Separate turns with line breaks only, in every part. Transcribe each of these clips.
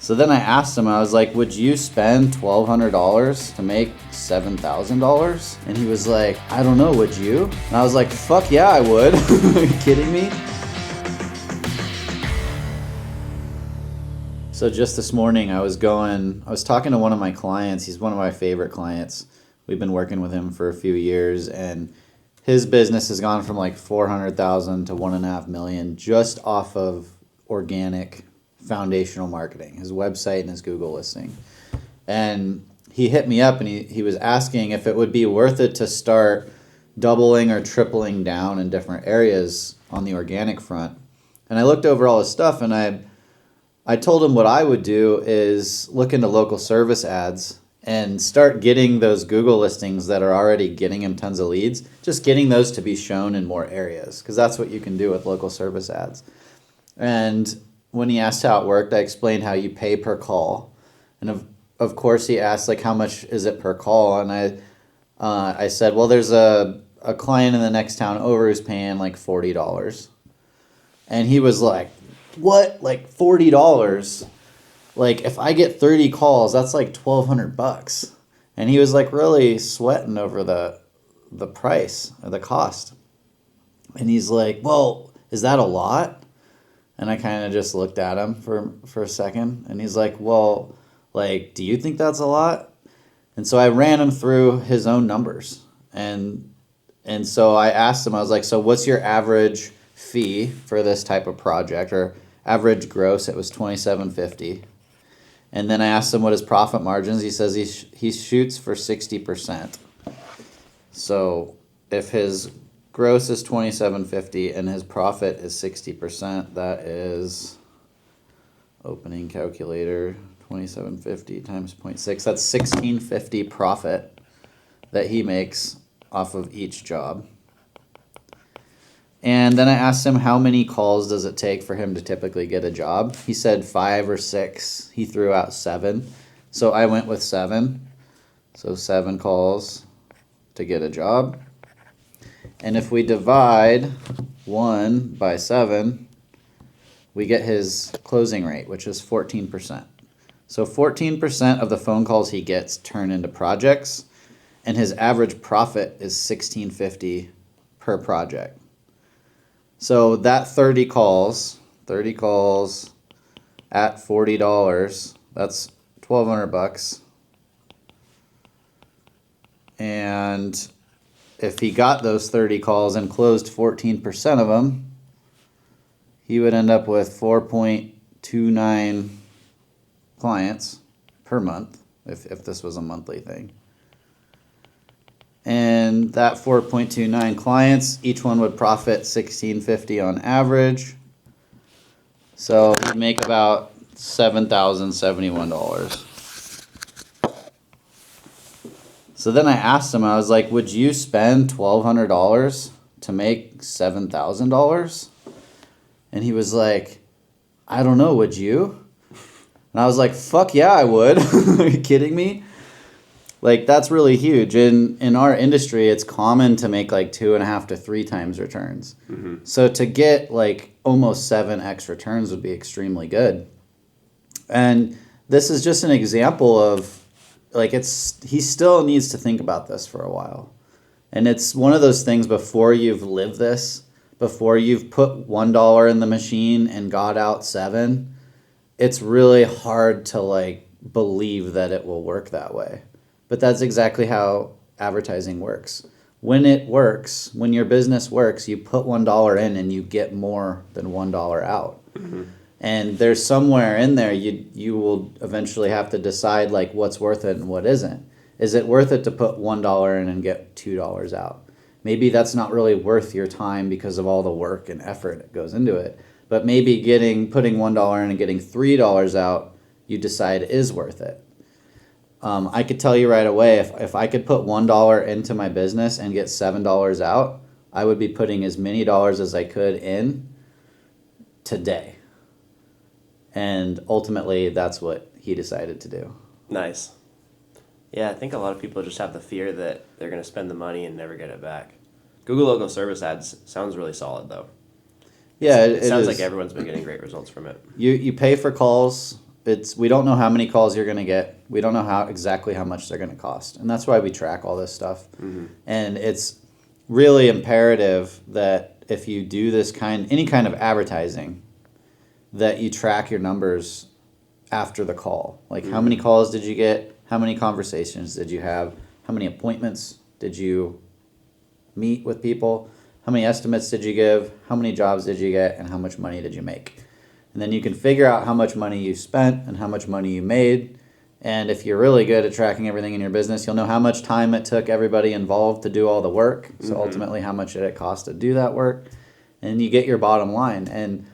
So then I asked him, I was like, would you spend $1,200 to make $7,000? And he was like, I don't know, would you? And I was like, fuck yeah, I would. Are you kidding me? So just this morning I was talking to one of my clients. He's one of my favorite clients. We've been working with him for a few years, and his business has gone from like 400,000 to 1.5 million just off of organic foundational marketing, his website and his Google listing. And he hit me up and he was asking if it would be worth it to start doubling or tripling down in different areas on the organic front. And I looked over all his stuff, and I told him what I would do is look into local service ads and start getting those Google listings that are already getting him tons of leads, just getting those to be shown in more areas, because that's what you can do with local service ads. And when he asked how it worked, I explained how you pay per call. And of course he asked, like, how much is it per call? And I said, well, there's a client in the next town over who's paying like $40. And he was like, what? Like $40? Like, if I get 30 calls, that's like $1,200. And he was like really sweating over the price or the cost. And he's like, well, is that a lot? And I kind of just looked at him for a second, and he's like, well, like, do you think that's a lot? And so I ran him through his own numbers. And so I asked him, I was like, so what's your average fee for this type of project, or average gross? It was $2,750. And then I asked him what his profit margins. He says he shoots for 60%. So if his gross is $2,750 and his profit is 60%, that is, opening calculator, $2,750 times 0.6. That's $1,650 profit that he makes off of each job. And then I asked him how many calls does it take for him to typically get a job. He said 5 or 6. He threw out 7. So I went with 7. So 7 calls to get a job. And if we divide 1 by 7, we get his closing rate, which is 14%. So 14% of the phone calls he gets turn into projects, and his average profit is $1,650 per project. So that 30 calls at $40, that's $1,200. And if he got those 30 calls and closed 14% of them, he would end up with 4.29 clients per month, if this was a monthly thing. And that 4.29 clients, each one would profit $1,650 on average. So he'd make about $7,071. So then I asked him, I was like, would you spend $1,200 to make $7,000? And he was like, I don't know, would you? And I was like, fuck yeah, I would. Are you kidding me? Like, that's really huge. In our industry, it's common to make like 2.5 to 3 times returns. Mm-hmm. So to get like almost 7x returns would be extremely good. And this is just an example of, like, he still needs to think about this for a while. And it's one of those things, before you've lived this, before you've put $1 in the machine and got out 7, it's really hard to like believe that it will work that way. But that's exactly how advertising works. When it works, when your business works, you put $1 in and you get more than $1 out. Mm-hmm. And there's somewhere in there you will eventually have to decide like what's worth it and what isn't. Is it worth it to put $1 in and get $2 out? Maybe that's not really worth your time because of all the work and effort that goes into it. But maybe putting $1 in and getting $3 out, you decide is worth it. I could tell you right away, if I could put $1 into my business and get $7 out, I would be putting as many dollars as I could in today. And ultimately, that's what he decided to do.
Nice. Yeah, I think a lot of people just have the fear that they're going to spend the money and never get it back. Google local service ads sounds really solid, though.
Yeah,
it sounds like everyone's been getting great results from it.
You pay for calls. we don't know how many calls you're going to get. We don't know exactly how much they're going to cost. And that's why we track all this stuff. Mm-hmm. And it's really imperative that if you do any kind of advertising, that you track your numbers after the call. Like, how many calls did you get? How many conversations did you have? How many appointments did you meet with people? How many estimates did you give? How many jobs did you get? And how much money did you make? And then you can figure out how much money you spent and how much money you made. And if you're really good at tracking everything in your business, you'll know how much time it took everybody involved to do all the work. So ultimately, how much did it cost to do that work? And you get your bottom line. And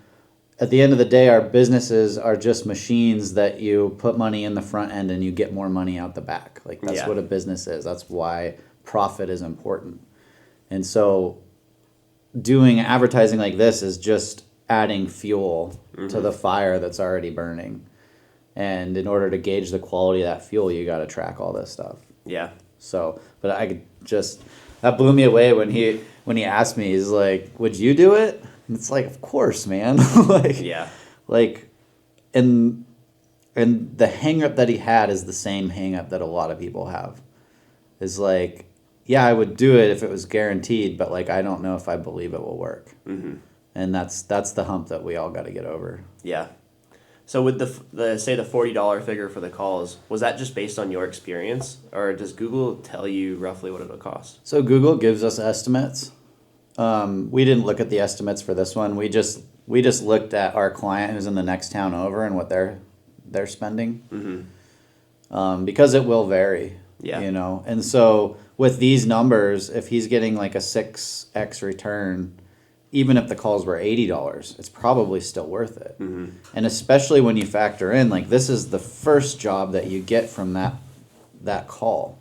at the end of the day, our businesses are just machines that you put money in the front end and you get more money out the back. Like, that's what a business is. That's why profit is important. And so doing advertising like this is just adding fuel to the fire that's already burning. And in order to gauge the quality of that fuel, you got to track all this stuff.
Yeah.
So, but that blew me away when he asked me. He's like, "Would you do it?" And it's like, of course, man. And the hang up that he had is the same hang up that a lot of people have. Is like, yeah, I would do it if it was guaranteed, but like, I don't know if I believe it will work. Mm-hmm. And that's the hump that we all got to get over.
Yeah. So with the say the $40 figure for the calls, was that just based on your experience, or does Google tell you roughly what it'll cost?
So Google gives us estimates. We didn't look at the estimates for this one. We just looked at our client who's in the next town over and what they're spending. Mm-hmm. Because it will vary. Yeah. You know, and so with these numbers, if he's getting like a 6x return, even if the calls were $80, it's probably still worth it. Mm-hmm. And especially when you factor in, like, this is the first job that you get from that call.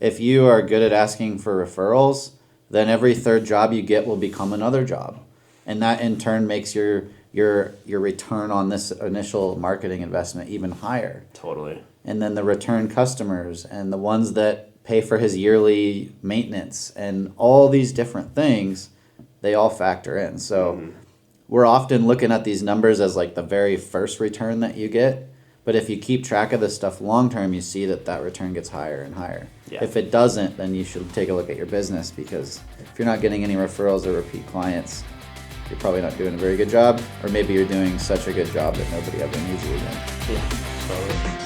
If you are good at asking for referrals, then every third job you get will become another job. And that in turn makes your return on this initial marketing investment even higher.
Totally.
And then the return customers and the ones that pay for his yearly maintenance and all these different things, they all factor in. So we're often looking at these numbers as like the very first return that you get. But if you keep track of this stuff long term, you see that return gets higher and higher. Yeah. If it doesn't, then you should take a look at your business, because if you're not getting any referrals or repeat clients, you're probably not doing a very good job, or maybe you're doing such a good job that nobody ever needs you again.
Yeah, totally.